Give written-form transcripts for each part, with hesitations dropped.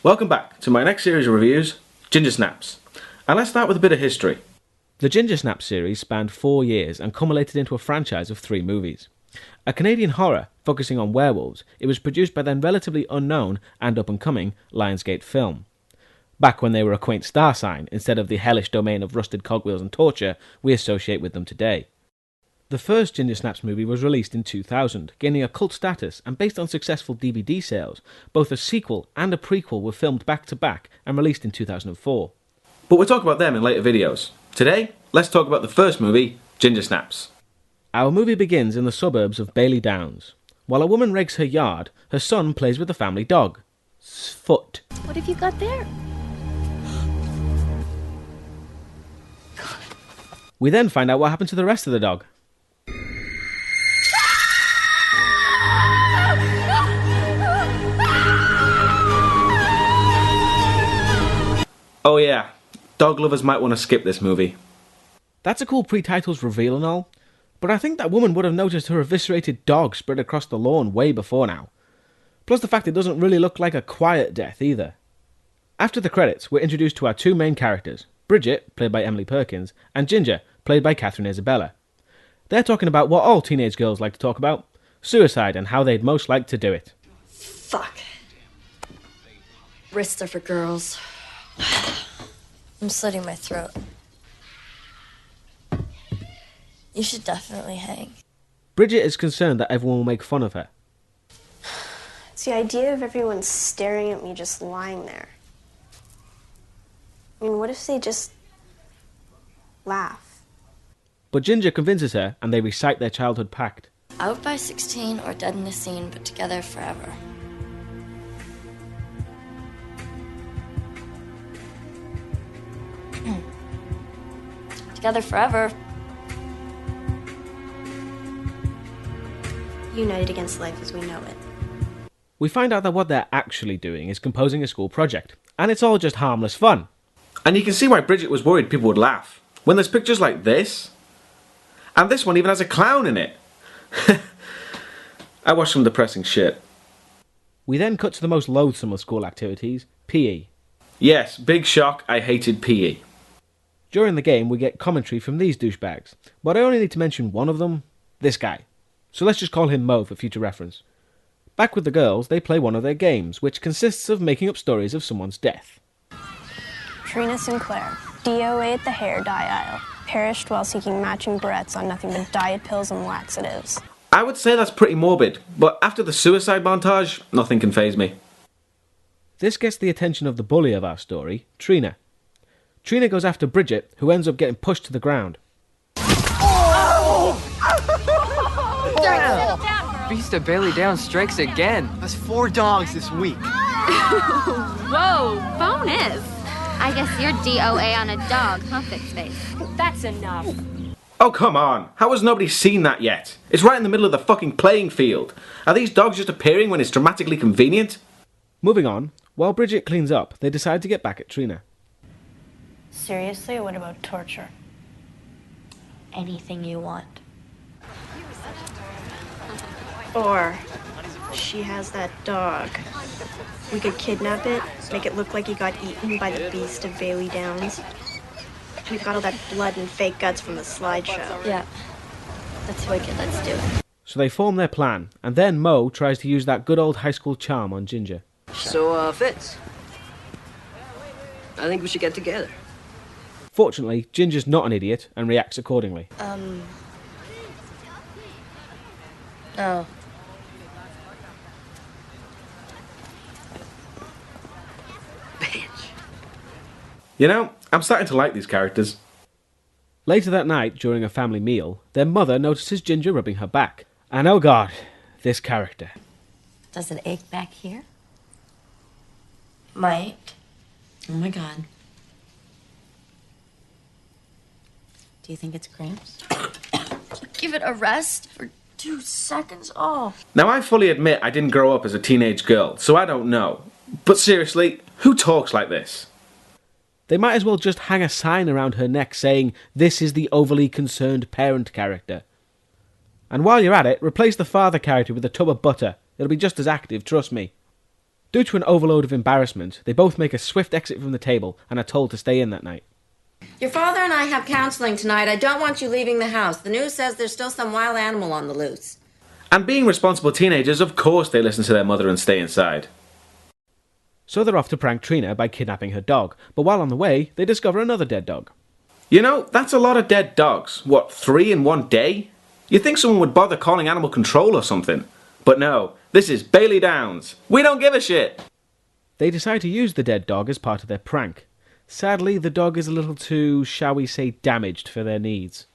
Welcome back to my next series of reviews, Ginger Snaps. And let's start with a bit of history. The Ginger Snaps series spanned 4 years and culminated into a franchise of 3 movies. A Canadian horror focusing on werewolves, it was produced by then relatively unknown and up-and-coming Lionsgate Film. Back when they were a quaint star sign instead of the hellish domain of rusted cogwheels and torture we associate with them today. The first Ginger Snaps movie was released in 2000, gaining a cult status, and based on successful DVD sales, both a sequel and a prequel were filmed back-to-back and released in 2004. But we'll talk about them in later videos. Today, let's talk about the first movie, Ginger Snaps. Our movie begins in the suburbs of Bailey Downs. While a woman rakes her yard, her son plays with the family dog, Foot. What have you got there? We then find out what happened to the rest of the dog. Oh yeah, dog lovers might want to skip this movie. That's a cool pre-titles reveal and all, but I think that woman would have noticed her eviscerated dog spread across the lawn way before now. Plus the fact it doesn't really look like a quiet death either. After the credits, we're introduced to our 2 main characters, Bridget, played by Emily Perkins, and Ginger, played by Catherine Isabella. They're talking about what all teenage girls like to talk about, suicide and how they'd most like to do it. Fuck. Wrists are for girls. I'm slitting my throat. You should definitely hang. Bridget is concerned that everyone will make fun of her. It's the idea of everyone staring at me just lying there. I mean, what if they just laugh? But Ginger convinces her and they recite their childhood pact. Out by 16 or dead in the scene, but together forever. Together forever. United against life as we know it. We find out that what they're actually doing is composing a school project, and it's all just harmless fun. And you can see why Bridget was worried people would laugh, when there's pictures like this, and this one even has a clown in it. I watched some depressing shit. We then cut to the most loathsome of school activities, PE. Yes, big shock, I hated PE. During the game we get commentary from these douchebags, but I only need to mention one of them, this guy. So let's just call him Mo for future reference. Back with the girls, they play one of their games, which consists of making up stories of someone's death. Trina Sinclair, DOA at the hair dye aisle, perished while seeking matching barrettes on nothing but diet pills and laxatives. I would say that's pretty morbid, but after the suicide montage, nothing can faze me. This gets the attention of the bully of our story, Trina. Trina goes after Bridget, who ends up getting pushed to the ground. Beast of Bailey Downs strikes again. That's 4 dogs this week. Whoa, bonus. I guess you're DOA on a dog, huh, Fixface? That's enough. Oh, come on. How has nobody seen that yet? It's right in the middle of the fucking playing field. Are these dogs just appearing when it's dramatically convenient? Moving on, while Bridget cleans up, they decide to get back at Trina. Seriously, what about torture? Anything you want. Or, she has that dog. We could kidnap it, make it look like he got eaten by the beast of Bailey Downs. We've got all that blood and fake guts from the slideshow. Yeah. That's wicked, let's do it. So they form their plan, and then Mo tries to use that good old high school charm on Ginger. So, Fitz, I think we should get together. Fortunately, Ginger's not an idiot and reacts accordingly. Oh. Bitch. You know, I'm starting to like these characters. Later that night, during a family meal, their mother notices Ginger rubbing her back. And oh god, this character. Does it ache back here? Might. Oh my god. Do you think it's cramps? Give it a rest for 2 seconds. Oh. Now I fully admit I didn't grow up as a teenage girl, so I don't know. But seriously, who talks like this? They might as well just hang a sign around her neck saying, "This is the overly concerned parent character." And while you're at it, replace the father character with a tub of butter. It'll be just as active, trust me. Due to an overload of embarrassment, they both make a swift exit from the table and are told to stay in that night. Your father and I have counseling tonight. I don't want you leaving the house. The news says there's still some wild animal on the loose. And being responsible teenagers, of course they listen to their mother and stay inside. So they're off to prank Trina by kidnapping her dog, but while on the way, they discover another dead dog. You know, that's a lot of dead dogs. What, 3 in one day? You'd think someone would bother calling animal control or something. But no, this is Bailey Downs. We don't give a shit! They decide to use the dead dog as part of their prank. Sadly, the dog is a little too, shall we say, damaged for their needs.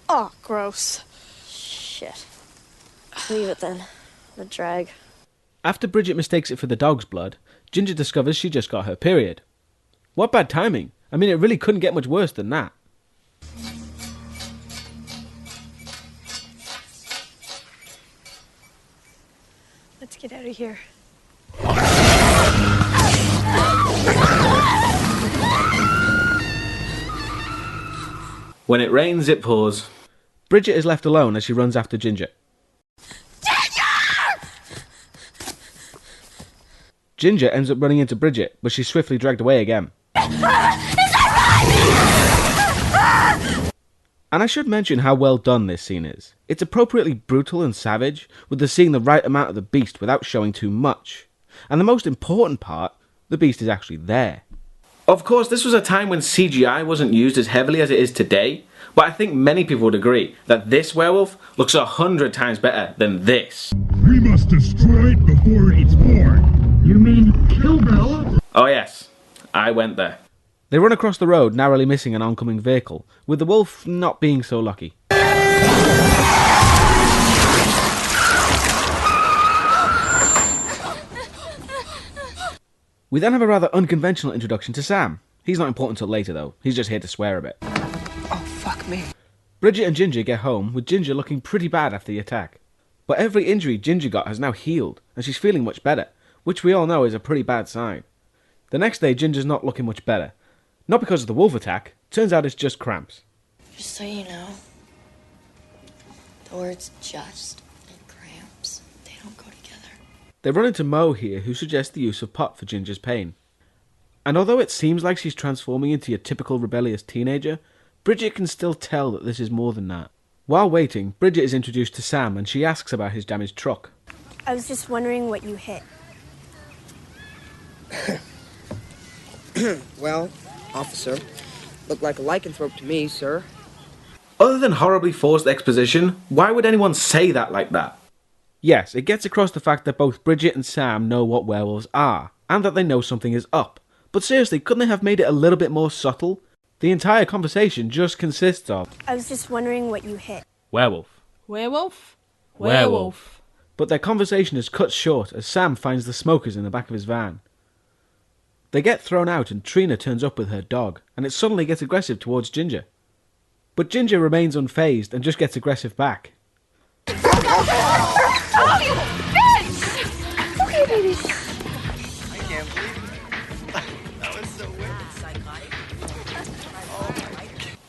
Oh, gross. Shit. Leave it then. The drag. After Bridget mistakes it for the dog's blood, Ginger discovers she just got her period. What bad timing. I mean, it really couldn't get much worse than that. Let's get out of here. When it rains, it pours. Bridget is left alone as she runs after Ginger. Ginger ends up running into Bridget, but she's swiftly dragged away again. And I should mention how well done this scene is. It's appropriately brutal and savage, with the seeing the right amount of the beast without showing too much. And the most important part, the beast is actually there. Of course, this was a time when CGI wasn't used as heavily as it is today, but I think many people would agree that this werewolf looks 100 times better than this. We must destroy it before it's born. You mean kill Bella? Oh yes, I went there. They run across the road, narrowly missing an oncoming vehicle, with the wolf not being so lucky. We then have a rather unconventional introduction to Sam. He's not important until later though, he's just here to swear a bit. Oh, fuck me. Bridget and Ginger get home, with Ginger looking pretty bad after the attack. But every injury Ginger got has now healed, and she's feeling much better, which we all know is a pretty bad sign. The next day, Ginger's not looking much better. Not because of the wolf attack, turns out it's just cramps. Just so you know, the words just and cramps, they don't go together. They run into Mo here, who suggests the use of pot for Ginger's pain. And although it seems like she's transforming into your typical rebellious teenager, Bridget can still tell that this is more than that. While waiting, Bridget is introduced to Sam and she asks about his damaged truck. I was just wondering what you hit. Well, officer, looked like a lycanthrope to me, sir. Other than horribly forced exposition, why would anyone say that like that? Yes, it gets across the fact that both Bridget and Sam know what werewolves are, and that they know something is up. But seriously, couldn't they have made it a little bit more subtle? The entire conversation just consists of... I was just wondering what you hit. Werewolf. Werewolf? Werewolf. But their conversation is cut short as Sam finds the smokers in the back of his van. They get thrown out and Trina turns up with her dog, and it suddenly gets aggressive towards Ginger. But Ginger remains unfazed and just gets aggressive back. Oh, you bitch! Okay, baby. I can't believe it. That was so weird.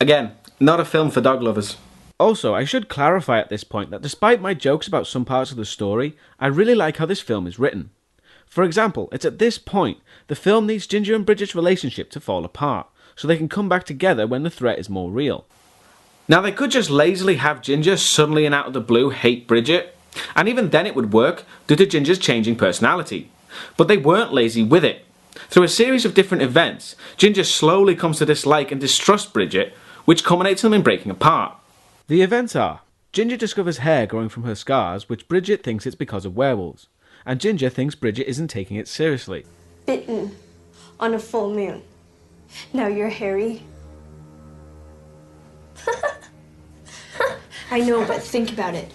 Again, not a film for dog lovers. Also, I should clarify at this point that despite my jokes about some parts of the story, I really like how this film is written. For example, it's at this point the film needs Ginger and Bridget's relationship to fall apart, so they can come back together when the threat is more real. Now they could just lazily have Ginger suddenly and out of the blue hate Bridget, and even then it would work due to Ginger's changing personality. But they weren't lazy with it. Through a series of different events, Ginger slowly comes to dislike and distrust Bridget, which culminates in them in breaking apart. The events are, Ginger discovers hair growing from her scars, which Bridget thinks it's because of werewolves, and Ginger thinks Bridget isn't taking it seriously. Bitten on a full moon. Now you're hairy. I know, but think about it.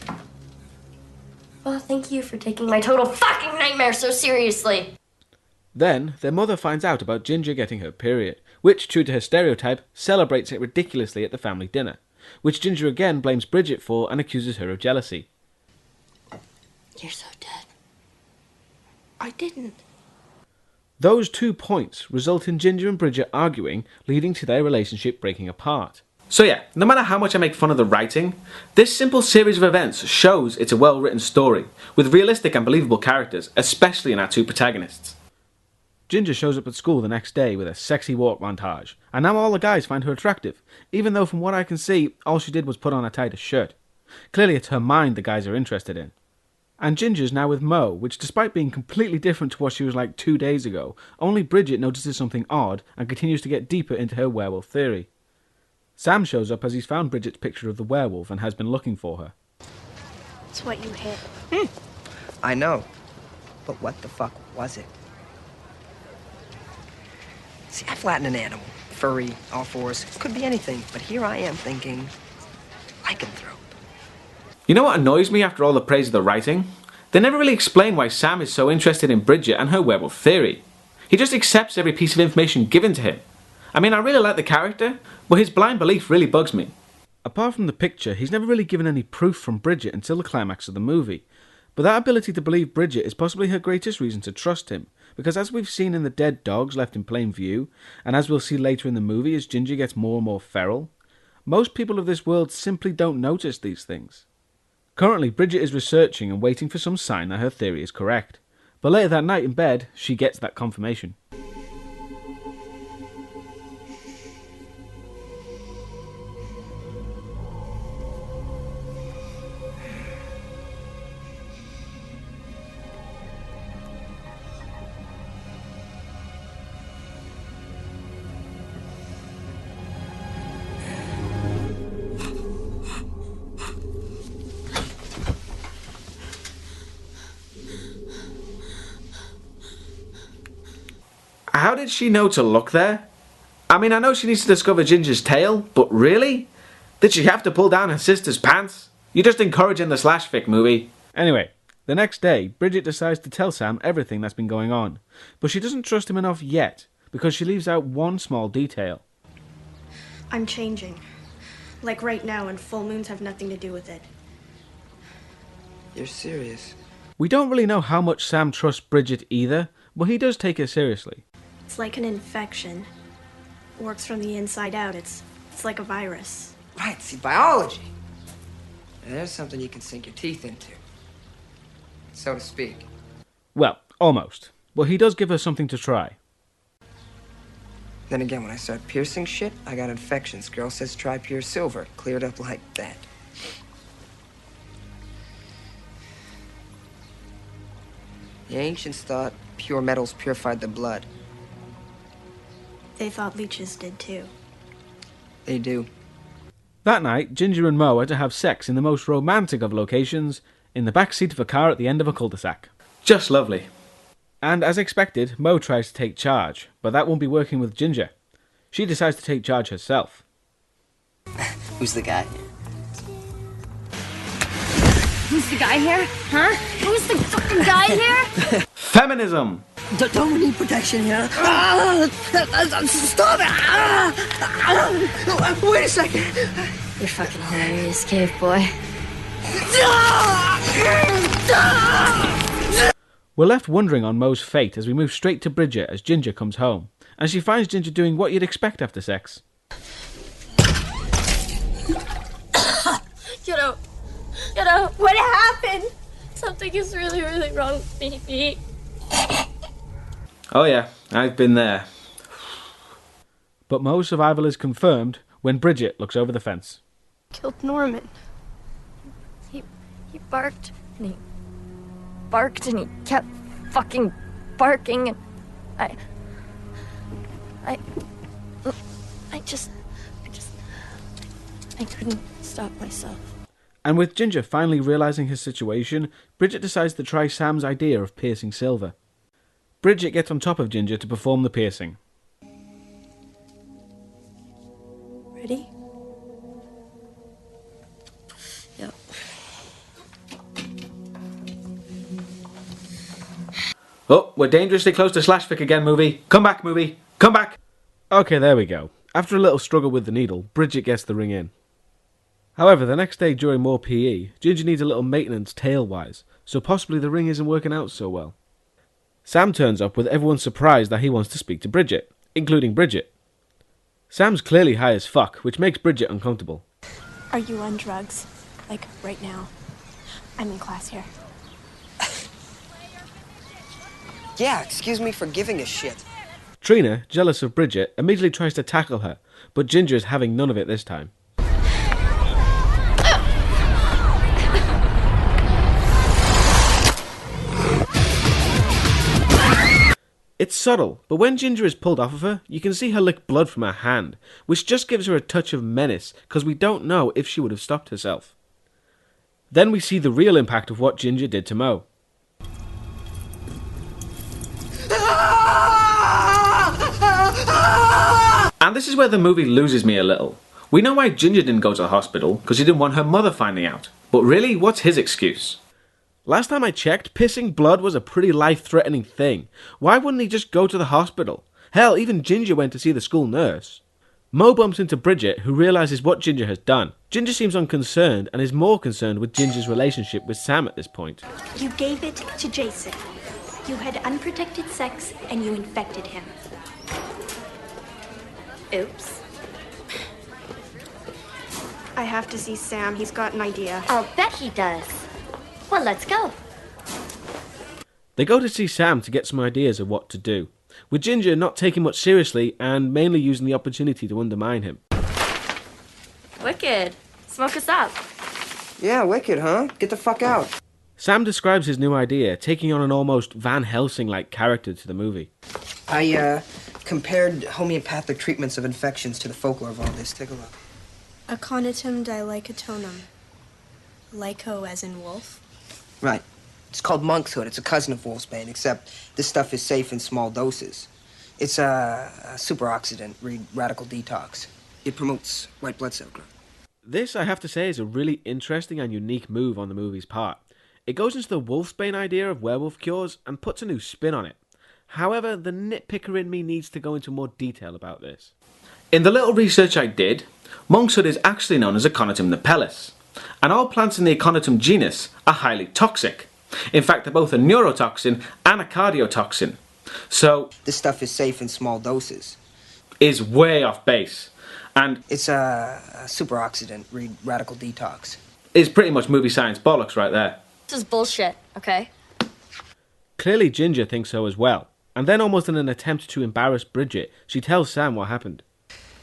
Well, thank you for taking my total fucking nightmare so seriously. Then, their mother finds out about Ginger getting her period, which, true to her stereotype, celebrates it ridiculously at the family dinner, which Ginger again blames Bridget for and accuses her of jealousy. You're so dead. I didn't. Those 2 points result in Ginger and Bridget arguing, leading to their relationship breaking apart. So yeah, no matter how much I make fun of the writing, this simple series of events shows it's a well-written story, with realistic and believable characters, especially in our two protagonists. Ginger shows up at school the next day with a sexy walk montage, and now all the guys find her attractive, even though from what I can see, all she did was put on a tighter shirt. Clearly it's her mind the guys are interested in. And Ginger's now with Mo, which despite being completely different to what she was like 2 days ago, only Bridget notices something odd and continues to get deeper into her werewolf theory. Sam shows up as he's found Bridget's picture of the werewolf and has been looking for her. It's what you hit. I know. But what the fuck was it? See, I flatten an animal. Furry, all fours. Could be anything. But here I am thinking... lycanthrope. You know what annoys me after all the praise of the writing? They never really explain why Sam is so interested in Bridget and her werewolf theory. He just accepts every piece of information given to him. I mean, I really like the character, but his blind belief really bugs me. Apart from the picture, he's never really given any proof from Bridget until the climax of the movie. But that ability to believe Bridget is possibly her greatest reason to trust him, because as we've seen in the dead dogs left in plain view, and as we'll see later in the movie as Ginger gets more and more feral, most people of this world simply don't notice these things. Currently, Bridget is researching and waiting for some sign that her theory is correct. But later that night in bed, she gets that confirmation. How did she know to look there? I mean, I know she needs to discover Ginger's tale, but really? Did she have to pull down her sister's pants? You're just encouraging the slash fic movie. Anyway, the next day, Bridget decides to tell Sam everything that's been going on, but she doesn't trust him enough yet, because she leaves out one small detail. I'm changing. Like right now, and full moons have nothing to do with it. You're serious? We don't really know how much Sam trusts Bridget either, but he does take her seriously. It's like an infection. Works from the inside out. It's like a virus. Right, see, biology. And there's something you can sink your teeth into. So to speak. Well, almost. But he does give her something to try. Then again, when I start piercing shit, I got infections. Girl says try pure silver. Cleared up like that. The ancients thought pure metals purified the blood. They thought leeches did too. They do. That night, Ginger and Mo are to have sex in the most romantic of locations, in the back seat of a car at the end of a cul-de-sac. Just lovely. And as expected, Mo tries to take charge, but that won't be working with Ginger. She decides to take charge herself. Who's the guy? Who's the guy here? Huh? Who's the fucking guy here? Feminism! Don't we need protection here? Stop it! Wait a second. You're fucking hilarious, cave boy. We're left wondering on Mo's fate as we move straight to Bridget as Ginger comes home, and she finds Ginger doing what you'd expect after sex. Get out. Get out. What happened? Something is really, really wrong with me, Pete. Oh yeah, I've been there. But Mo's survival is confirmed when Bridget looks over the fence. Killed Norman. He barked, and he barked, and he kept fucking barking, and I couldn't stop myself. And with Ginger finally realising his situation, Bridget decides to try Sam's idea of piercing silver. Bridget gets on top of Ginger to perform the piercing. Ready? Yep. Oh, we're dangerously close to slash fic again, movie. Come back, movie. Come back! Okay, there we go. After a little struggle with the needle, Bridget gets the ring in. However, the next day during more PE, Ginger needs a little maintenance tail-wise, so possibly the ring isn't working out so well. Sam turns up with everyone surprised that he wants to speak to Bridget, including Bridget. Sam's clearly high as fuck, which makes Bridget uncomfortable. Are you on drugs? Like, right now? I'm in class here. Yeah, excuse me for giving a shit. Trina, jealous of Bridget, immediately tries to tackle her, but Ginger is having none of it this time. It's subtle, but when Ginger is pulled off of her, you can see her lick blood from her hand, which just gives her a touch of menace, because we don't know if she would have stopped herself. Then we see the real impact of what Ginger did to Mo. And this is where the movie loses me a little. We know why Ginger didn't go to the hospital, because he didn't want her mother finding out. But really, what's his excuse? Last time I checked, pissing blood was a pretty life-threatening thing. Why wouldn't he just go to the hospital? Hell, even Ginger went to see the school nurse. Mo bumps into Bridget, who realises what Ginger has done. Ginger seems unconcerned and is more concerned with Ginger's relationship with Sam at this point. You gave it to Jason. You had unprotected sex and you infected him. Oops. I have to see Sam. He's got an idea. I'll bet he does. Well, let's go. They go to see Sam to get some ideas of what to do, with Ginger not taking much seriously and mainly using the opportunity to undermine him. Wicked. Smoke us up. Yeah, wicked, huh? Get the fuck out. Sam describes his new idea, taking on an almost Van Helsing-like character to the movie. I, compared homeopathic treatments of infections to the folklore of all this. Take a look. Aconitum dilycotonum. Lyco as in wolf? Right. It's called monkshood. It's a cousin of wolfsbane, except this stuff is safe in small doses. It's a superoxidant, read radical detox. It promotes white blood cell growth. This, I have to say, is a really interesting and unique move on the movie's part. It goes into the wolfsbane idea of werewolf cures and puts a new spin on it. However, the nitpicker in me needs to go into more detail about this. In the little research I did, monkshood is actually known as Aconitum napellus, and all plants in the Aconitum genus are highly toxic. In fact, they're both a neurotoxin and a cardiotoxin. So, this stuff is safe in small doses. Is way off base. And it's a superoxidant, read radical detox. Is pretty much movie science bollocks right there. This is bullshit, okay? Clearly Ginger thinks so as well. And then, almost in an attempt to embarrass Bridget, she tells Sam what happened.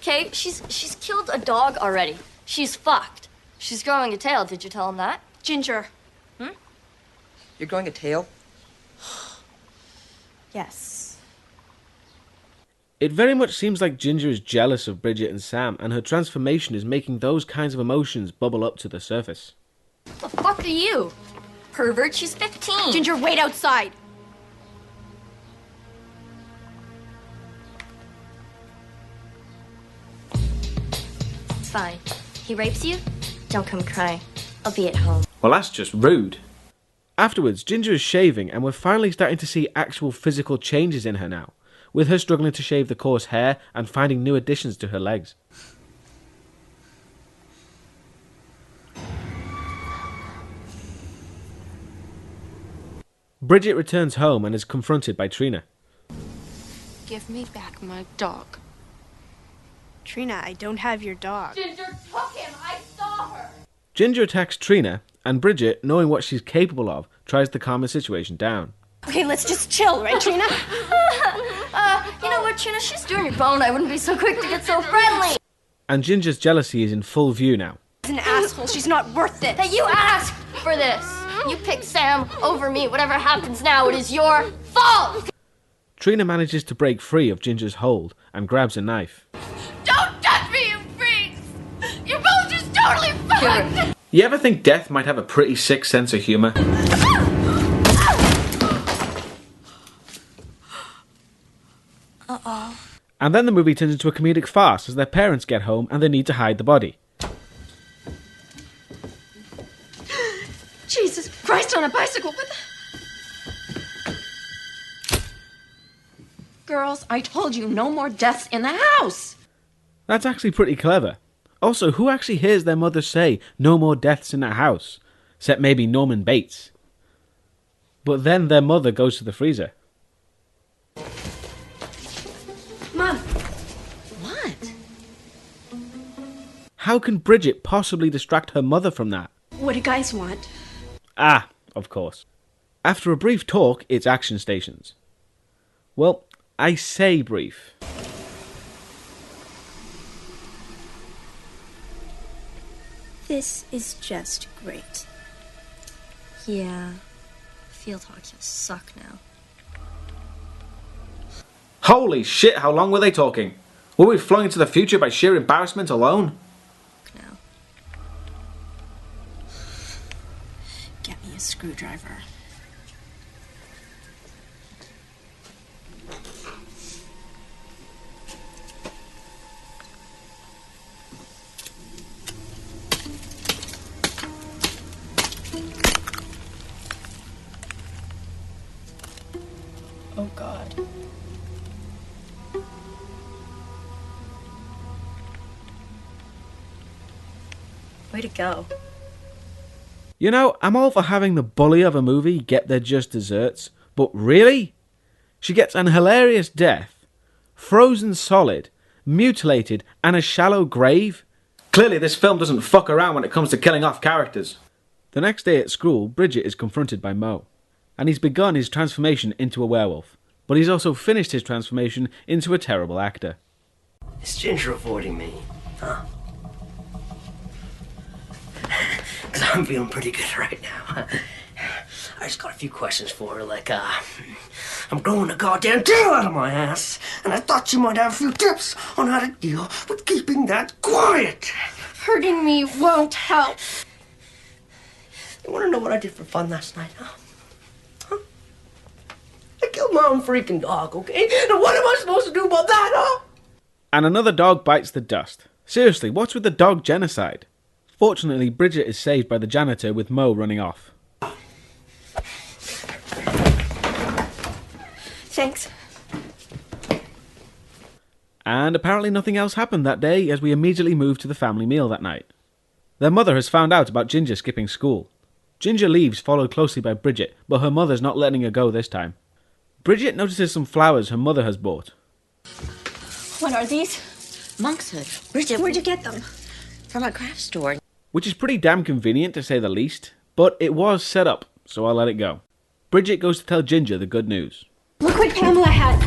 Okay, she's killed a dog already. She's fucked. She's growing a tail. Did you tell him that? Ginger. You're growing a tail? Yes. It very much seems like Ginger is jealous of Bridget and Sam, and her transformation is making those kinds of emotions bubble up to the surface. What the fuck are you? Pervert, she's 15. Ginger, wait outside. It's fine. He rapes you? Don't come crying. I'll be at home. Well, that's just rude. Afterwards, Ginger is shaving, and we're finally starting to see actual physical changes in her now, with her struggling to shave the coarse hair and finding new additions to her legs. Bridget returns home and is confronted by Trina. Give me back my dog. Trina, I don't have your dog. Ginger took him. I saw her. Ginger attacks Trina, and Bridget, knowing what she's capable of, tries to calm the situation down. Okay, let's just chill, right, Trina? You know what, Trina? She's doing your bone. I wouldn't be so quick to get so friendly. And Ginger's jealousy is in full view now. She's an asshole. She's not worth it. That you asked for this. You picked Sam over me. Whatever happens now, it is your fault. Trina manages to break free of Ginger's hold and grabs a knife. Don't touch me, you freaks! You're both just totally fucked! You ever think death might have a pretty sick sense of humour? Uh-oh. And then the movie turns into a comedic farce as their parents get home and they need to hide the body. Jesus Christ, on a bicycle. What the... Girls, I told you no more deaths in the house. That's actually pretty clever. Also, who actually hears their mother say, no more deaths in that house? Except maybe Norman Bates. But then their mother goes to the freezer. Mom. What? How can Bridget possibly distract her mother from that? What do you guys want? Ah, of course. After a brief talk, it's action stations. Well, I say brief. This is just great. Yeah, field talks just suck now. Holy shit, how long were they talking? Were we flung into the future by sheer embarrassment alone? Now. Get me a screwdriver. Oh God. Way to go. You know, I'm all for having the bully of a movie get their just desserts, but really? She gets an hilarious death, frozen solid, mutilated, and a shallow grave? Clearly this film doesn't fuck around when it comes to killing off characters. The next day at school, Bridget is confronted by Mo, and he's begun his transformation into a werewolf, but he's also finished his transformation into a terrible actor. Is Ginger avoiding me? Huh? Because I'm feeling pretty good right now. I just got a few questions for her, like, I'm growing a goddamn tail out of my ass, and I thought you might have a few tips on how to deal with keeping that quiet. Hurting me won't help. You want to know what I did for fun last night, huh? I killed my own freaking dog, okay? Now what am I supposed to do about that, huh? And another dog bites the dust. Seriously, what's with the dog genocide? Fortunately, Bridget is saved by the janitor with Mo running off. Thanks. And apparently nothing else happened that day as we immediately move to the family meal that night. Their mother has found out about Ginger skipping school. Ginger leaves, followed closely by Bridget, but her mother's not letting her go this time. Bridget notices some flowers her mother has bought. What are these? Monk's hood. Bridget, Where'd you get them? from a craft store. Which is pretty damn convenient to say the least, but it was set up, so I'll let it go. Bridget goes to tell Ginger the good news. Look what Pamela had.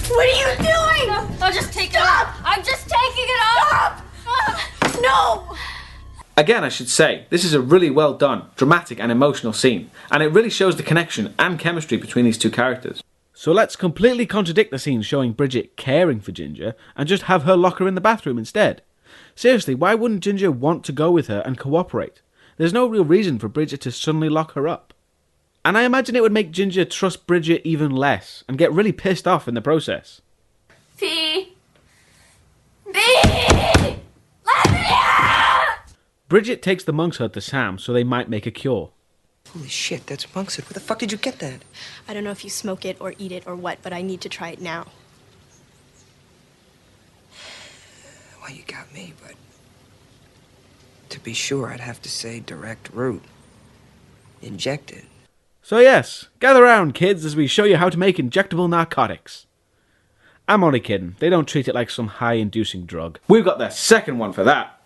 What are you doing? I'll just take it off. I'm just taking it off. Stop! No! Again, I should say, this is a really well done, dramatic and emotional scene, and it really shows the connection and chemistry between these two characters. So let's completely contradict the scene showing Bridget caring for Ginger and just have her lock her in the bathroom instead. Seriously, why wouldn't Ginger want to go with her and cooperate? There's no real reason for Bridget to suddenly lock her up. And I imagine it would make Ginger trust Bridget even less and get really pissed off in the process. P. Let me out! Bridget takes the monk's hood to Sam so they might make a cure. Holy shit, that's monk's hood. Where the fuck did you get that? I don't know if you smoke it or eat it or what, but I need to try it now. Well, you got me, but to be sure, I'd have to say direct route. Injected. So yes, gather round, kids, as we show you how to make injectable narcotics. I'm only kidding. They don't treat it like some high-inducing drug. We've got the second one for that.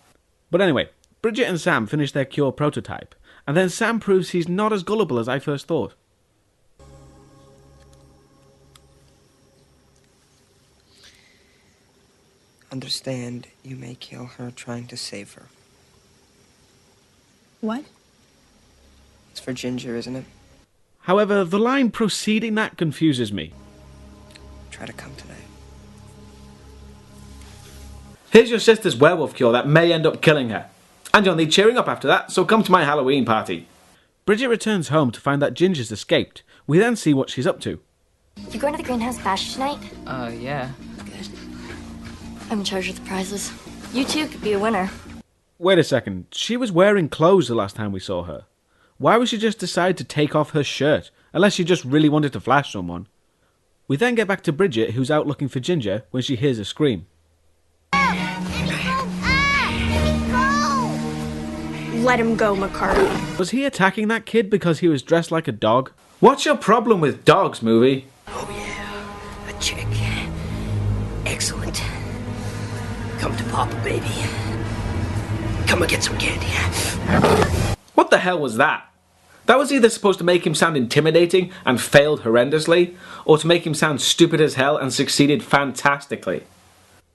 But anyway, Bridget and Sam finish their cure prototype, and then Sam proves he's not as gullible as I first thought. Understand, you may kill her trying to save her. What? It's for Ginger, isn't it? However, the line preceding that confuses me. Try to come tonight. Here's your sister's werewolf cure that may end up killing her. And you'll need cheering up after that, so come to my Halloween party. Bridget returns home to find that Ginger's escaped. We then see what she's up to. You going to the greenhouse bash tonight? Yeah. Good. I'm in charge of the prizes. You two could be a winner. Wait a second, she was wearing clothes the last time we saw her. Why would she just decide to take off her shirt? Unless she just really wanted to flash someone. We then get back to Bridget, who's out looking for Ginger, when she hears a scream. Let him go, McCarty. Was he attacking that kid because he was dressed like a dog? What's your problem with dogs, movie? Oh yeah, a chick. Excellent. Come to Papa, baby. Come and get some candy. What the hell was that? That was either supposed to make him sound intimidating and failed horrendously, or to make him sound stupid as hell and succeeded fantastically.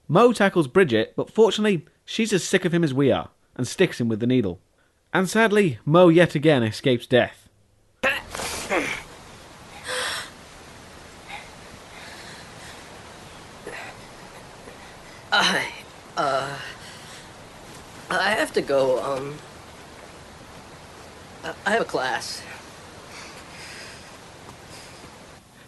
Mo tackles Bridget, but fortunately, she's as sick of him as we are, and sticks him with the needle. And sadly, Mo yet again escapes death. I have to go, I have a class.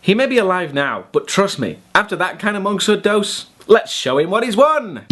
He may be alive now, but trust me, after that kind of monkshood dose, let's show him what he's won!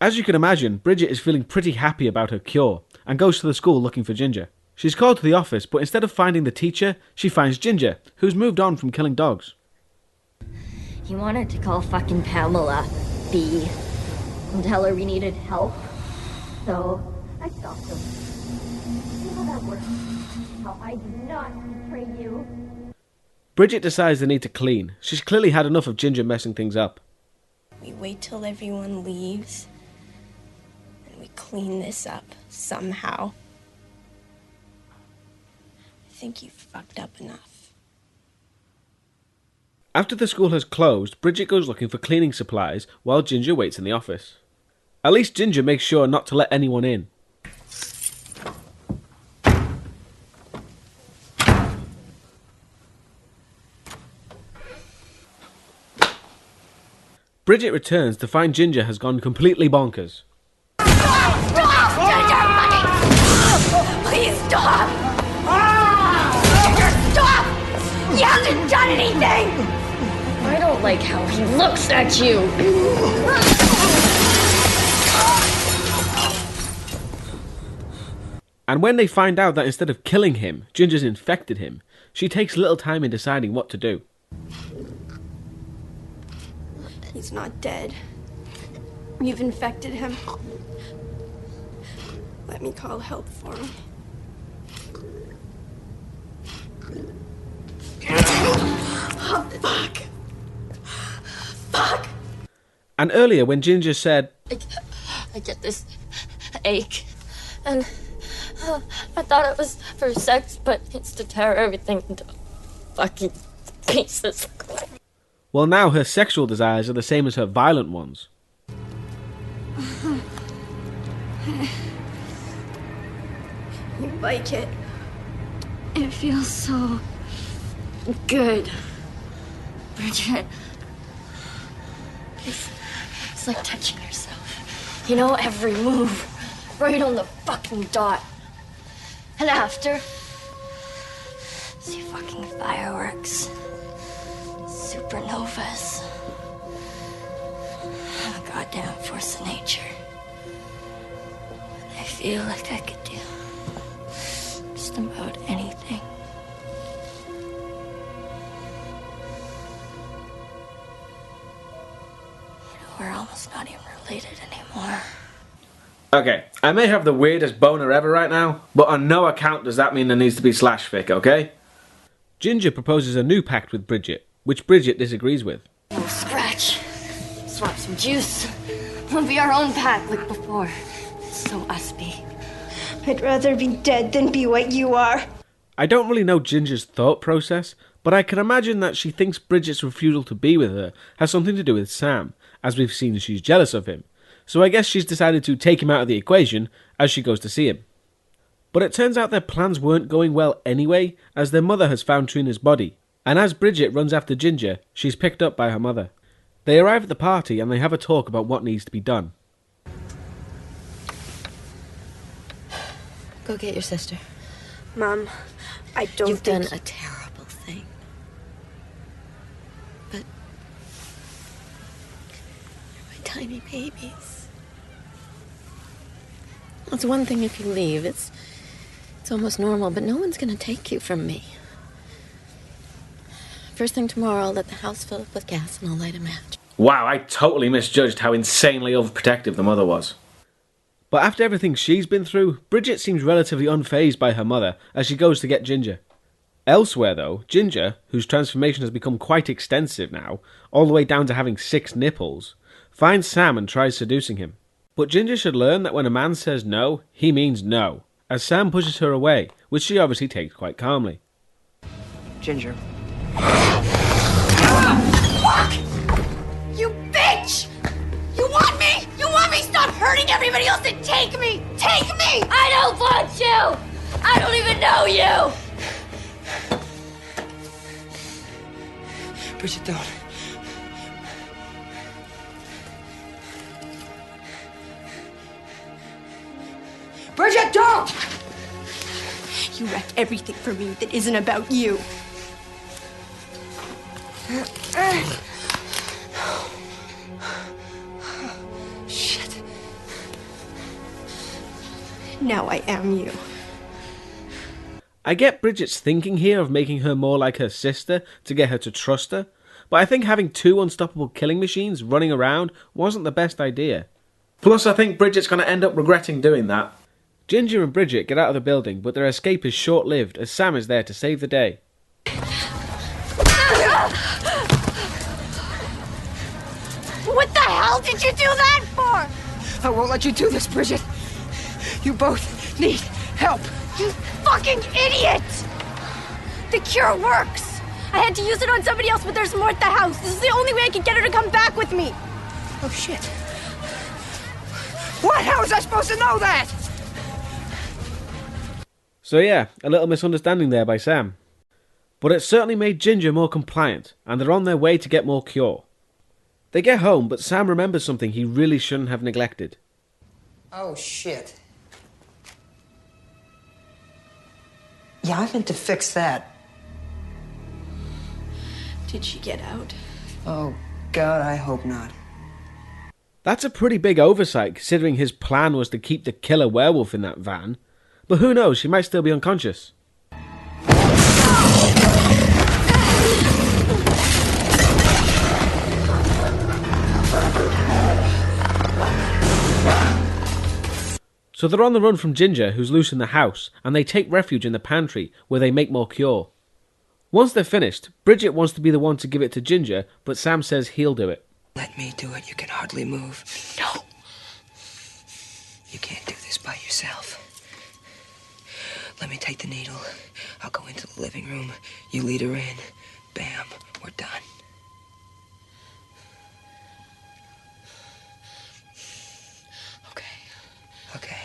As you can imagine, Bridget is feeling pretty happy about her cure, and goes to the school looking for Ginger. She's called to the office, but instead of finding the teacher, she finds Ginger, who's moved on from killing dogs. He wanted to call fucking Pamela B and tell her we needed help. So I stopped him. See how that works? How I do not betray you. Bridget decides they need to clean. She's clearly had enough of Ginger messing things up. We wait till everyone leaves, and we clean this up somehow. I think you've fucked up enough. After the school has closed, Bridget goes looking for cleaning supplies while Ginger waits in the office. At least Ginger makes sure not to let anyone in. Bridget returns to find Ginger has gone completely bonkers. Stop! Ginger, buddy! Please stop! Ginger, stop! He hasn't done anything! I don't like how he looks at you. And when they find out that instead of killing him, Ginger's infected him, she takes little time in deciding what to do. He's not dead. You've infected him. Let me call help for him. Oh, fuck. Fuck. And earlier when Ginger said, I get this ache, and I thought it was for sex, but it's to tear everything into fucking pieces. well, now her sexual desires are the same as her violent ones. You like it? It feels so good, Bridget. It's like touching yourself. You know, every move, right on the fucking dot. And after, see fucking fireworks, supernovas, and the goddamn force of nature. I feel like I could do just about anything. We're almost not even related anymore. Okay, I may have the weirdest boner ever right now, but on no account does that mean there needs to be slash fic, okay? Ginger proposes a new pact with Bridget, which Bridget disagrees with. We'll scratch, swap some juice. We'll be our own pack like before. So us be. I'd rather be dead than be what you are. I don't really know Ginger's thought process, but I can imagine that she thinks Bridget's refusal to be with her has something to do with Sam, as we've seen she's jealous of him. So I guess she's decided to take him out of the equation as she goes to see him. But it turns out their plans weren't going well anyway, as their mother has found Trina's body, and as Bridget runs after Ginger, she's picked up by her mother. They arrive at the party and they have a talk about what needs to be done. Go get your sister. Mom, I don't You've think... done a terrible thing. But you're my tiny babies. It's one thing if you leave. It's almost normal, but no one's gonna take you from me. First thing tomorrow, I'll let the house fill up with gas and I'll light a match. Wow, I totally misjudged how insanely overprotective the mother was. But after everything she's been through, Bridget seems relatively unfazed by her mother as she goes to get Ginger. Elsewhere though, Ginger, whose transformation has become quite extensive now, all the way down to having 6 nipples, finds Sam and tries seducing him. But Ginger should learn that when a man says no, he means no, as Sam pushes her away, which she obviously takes quite calmly. Ginger. Fuck! You bitch! You want me? You want me? Stop hurting everybody else and take me! Take me! I don't want you! I don't even know you! Bridget, don't. Bridget, don't! You wreck everything for me that isn't about you. Shit. Now I am you. I get Bridget's thinking here of making her more like her sister to get her to trust her, but I think having 2 unstoppable killing machines running around wasn't the best idea. Plus I think Bridget's going to end up regretting doing that. Ginger and Bridget get out of the building, but their escape is short-lived as Sam is there to save the day. What the hell did you do that for? I won't let you do this, Bridget. You both need help. You fucking idiot! The cure works. I had to use it on somebody else, but there's more at the house. This is the only way I can get her to come back with me. Oh, shit. What? How was I supposed to know that? So yeah, a little misunderstanding there by Sam. But it certainly made Ginger more compliant, and they're on their way to get more cure. They get home, but Sam remembers something he really shouldn't have neglected. Oh, shit. Yeah, I meant to fix that. Did she get out? Oh, God, I hope not. That's a pretty big oversight, considering his plan was to keep the killer werewolf in that van. But who knows, she might still be unconscious. So they're on the run from Ginger, who's loose in the house, and they take refuge in the pantry, where they make more cure. Once they're finished, Bridget wants to be the one to give it to Ginger, but Sam says he'll do it. Let me do it. You can hardly move. No. You can't do this by yourself. Let me take the needle. I'll go into the living room. You lead her in. Bam. We're done. Okay.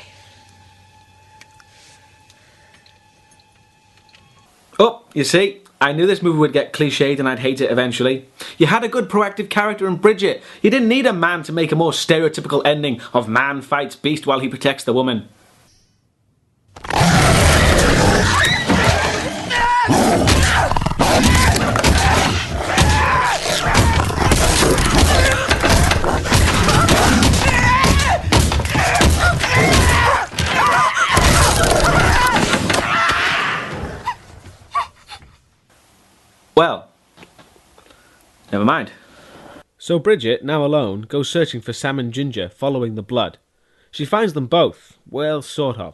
Oh, you see, I knew this movie would get cliched and I'd hate it eventually. You had a good proactive character in Bridget. You didn't need a man to make a more stereotypical ending of man fights beast while he protects the woman. Well, never mind. So Bridget, now alone, goes searching for Sam and Ginger, following the blood. She finds them both. Well, sort of.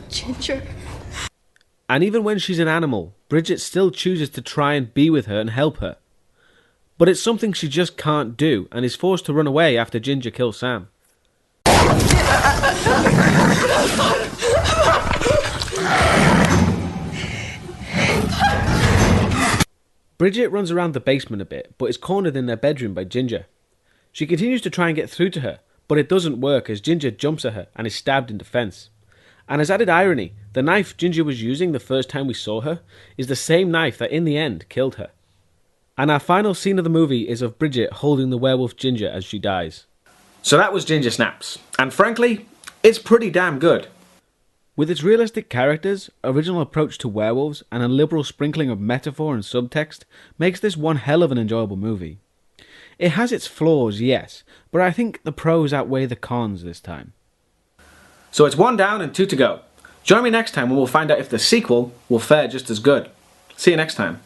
Ginger. And even when she's an animal, Bridget still chooses to try and be with her and help her. But it's something she just can't do, and is forced to run away after Ginger kills Sam. Bridget runs around the basement a bit, but is cornered in their bedroom by Ginger. She continues to try and get through to her, but it doesn't work as Ginger jumps at her and is stabbed in defense. And as added irony, the knife Ginger was using the first time we saw her is the same knife that in the end killed her. And our final scene of the movie is of Bridget holding the werewolf Ginger as she dies. So that was Ginger Snaps, and frankly, it's pretty damn good. With its realistic characters, original approach to werewolves, and a liberal sprinkling of metaphor and subtext, makes this one hell of an enjoyable movie. It has its flaws, yes, but I think the pros outweigh the cons this time. So it's 1 down and 2 to go. Join me next time when we'll find out if the sequel will fare just as good. See you next time.